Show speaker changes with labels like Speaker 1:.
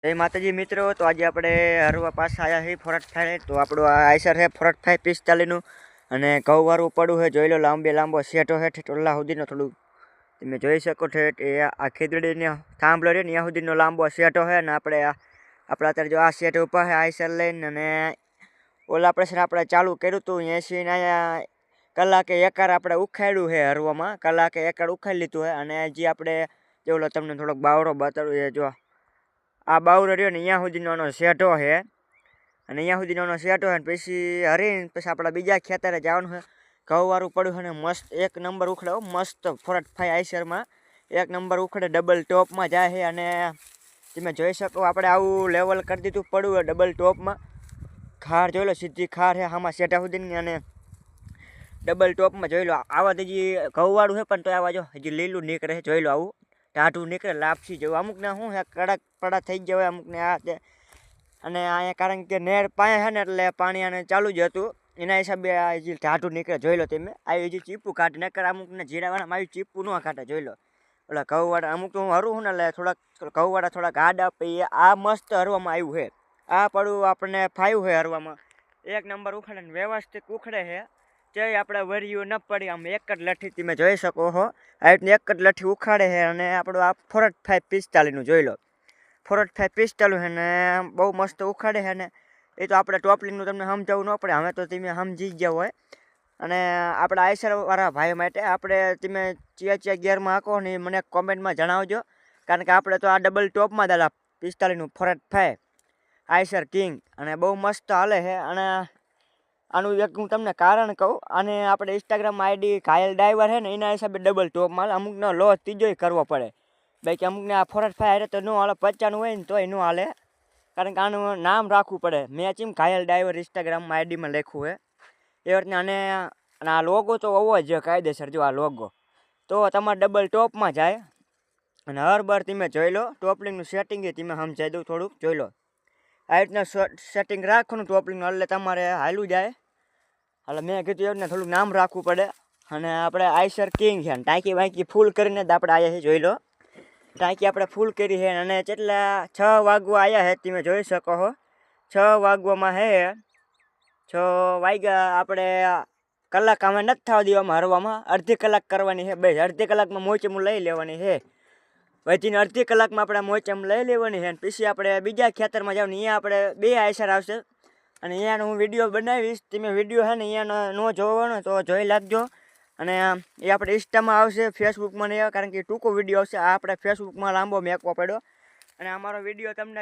Speaker 1: जय माताजी मित्रों। तो आज આપણે હરવા પાસ આયા હી ફોરટ થાય તો આપણો આ આઈસર હે ફોરટ થાય 45 નું અને કવવારું પડું હે જોઈ લો લાંબો સેટો હે ટોલા સુધીનો થોડું તમે જોઈ શકો છો એ આ ખેદડીને થાંભલો રે ને ત્યાં સુધીનો લાંબો સેટો હે ને આપણે અત્યારે જો આ સેટ ઉપર હે આઈસર લઈને અને ઓલા આપણે ચાલુ કર્યું તું 80 ના કલાકે એકર આપણે ઉખાડ્યું હે હરવામાં કલાકે એકર ઉખાડી લીધું હે અને જે આપણે જો લો તમને થોડોક બાવરો બતાડું એ જો આ બાવરો રહ્યો ને અહીંયા સુધીનો સેટો છે અને અહીંયા સુધીનો સેટો છે પછી હરીને પછી આપણા બીજા ખેતરે જવાનું છે ઘઉંવાળું પડ્યું છે ને મસ્ત એક નંબર ઉખડે મસ્ત ફોરટ ફાઈ આઈસરમાં એક નંબર ઉખડે ડબલ ટોપમાં જાય છે અને તમે જોઈ શકો આપણે આવું લેવલ કરી દીધું પડ્યું ડબલ ટોપમાં ખાર જોઈ લો સીધી ખાર છે આમાં સેટા સુધીની અને ડબલ ટોપમાં જોઈ લો આવા હજી ઘઉંવાળું છે પણ તો આવા જો હજી લીલું નીકળે જોઈ લો આવું ટાઢું નીકળે લાપસી જેવું અમુકને શું છે કડક પડા થઈ ગયા હોય અમુકને આ તે અને અહીંયા કારણ કે નેર પાયા છે ને એટલે પાણી આને ચાલુ જ હતું એના હિસાબે આ હજી ટાઢું નીકળે જોઈ લો તમે આવી હજી ચીપું કાઢે નકર અમુકને જીરાવાળામાં આવી ચીપું ન કાઢે જોઈ લો ઓલા ઘઉંવાળા અમુક તો હું હરું છું ને એટલે થોડાક ઘઉંવાળા થોડાક આડા આપી આ મસ્ત હરવામાં આવ્યું છે આ પડું આપણને ફાયું છે હરવામાં એક નંબર ઉખડે ને વ્યવસ્થિત ઉખડે છે જે આપણે વર્યું ન પડી આમ એક જ લઠ્ઠી તમે જોઈ શકો છો આ રીતની એક જ લઠ્ઠી ઉખાડે છે અને આપણું આ ફોરટ ફાઈ 45 જોઈ લો ફોરટ ફાઈ 45 છે ને બહુ મસ્ત ઉખાડે છે ને એ તો આપણે ટોપલિંગનું તમને સમજાવવું ન પડે હવે તો તમે સમજી જ ગયા હોય અને આપણા આઈસરવાળા ભાઈ માટે આપણે તમે ચિયા ગિયરમાં હાંકો ને મને કોમેન્ટમાં જણાવજો કારણ કે આપણે તો આ ડબલ ટોપમાં દાદા 45 ફોરટ ફાઈ આઈસર કિંગ અને બહુ મસ્ત હાલે છે અને આનું એક હું તમને કારણ કહું અને આપણે ઇન્સ્ટાગ્રામમાં આઈડી ઘાયલ ડ્રાઈવર છે ને એના હિસાબે ડબલ ટોપમાં અમુકનો લોસ ત્રીજોય કરવો પડે બાકી અમુકને આ ફોરટ ફાઈ હારે તો ન હાલે 55 હોય ને તોય ન હાલે કારણ કે આનું નામ રાખવું પડે મેં ચીમ ઘાયલ ડ્રાઈવર ઇન્સ્ટાગ્રામમાં આઈડીમાં લખ્યું છે એ રીતના અને આ લોગો તો હોવો જ કાયદેસર જો આ લોગો તો તમારે ડબલ ટોપમાં જાય અને હરબર તમે જોઈ લો ટોપલિંગનું સેટિંગ એ તમે સમજાવી દઉં થોડુંક જોઈ લો આ રીતના સેટિંગ રાખવાનું ટોપલિંગનું એટલે તમારે હાલું જાય એટલે મેં કીધું એવું ને થોડુંક નામ રાખવું પડે અને આપણે આઈસર કિંગ છે ટાંકી વાંકી ફૂલ કરીને જ આપણે આવ્યા છે જોઈ લો ટાંકી આપણે ફૂલ કરી છે અને જેટલા 6 વાગવા આવ્યા છે તમે જોઈ શકો છો 6 વાગવામાં છે 6 વાગ્યા આપણે કલાક અમે નથી થવા દેવામાં હરવામાં અડધી કલાક કરવાની છે બસ અડધી કલાકમાં મોચેમું લઈ લેવાની છે વધીને અડધી કલાકમાં આપણે મોચેમ લઈ લેવાની છે અને પછી આપણે બીજા ખેતરમાં જાવ ને અહીંયા આપણે 2 આઈસર આવશે અને અહીંયાનો હું વિડીયો બનાવીશ તમે વિડીયો છે ને અહીંયાનો ન જોવાનો તો જોઈ લાગજો અને એ આપણે ઇન્સ્ટામાં આવશે ફેસબુકમાં નહીં આવે કારણ કે ટૂંકો વિડીયો આવશે આ આપણે ફેસબુકમાં લાંબો મેકવો પડ્યો અને અમારો વિડીયો તમને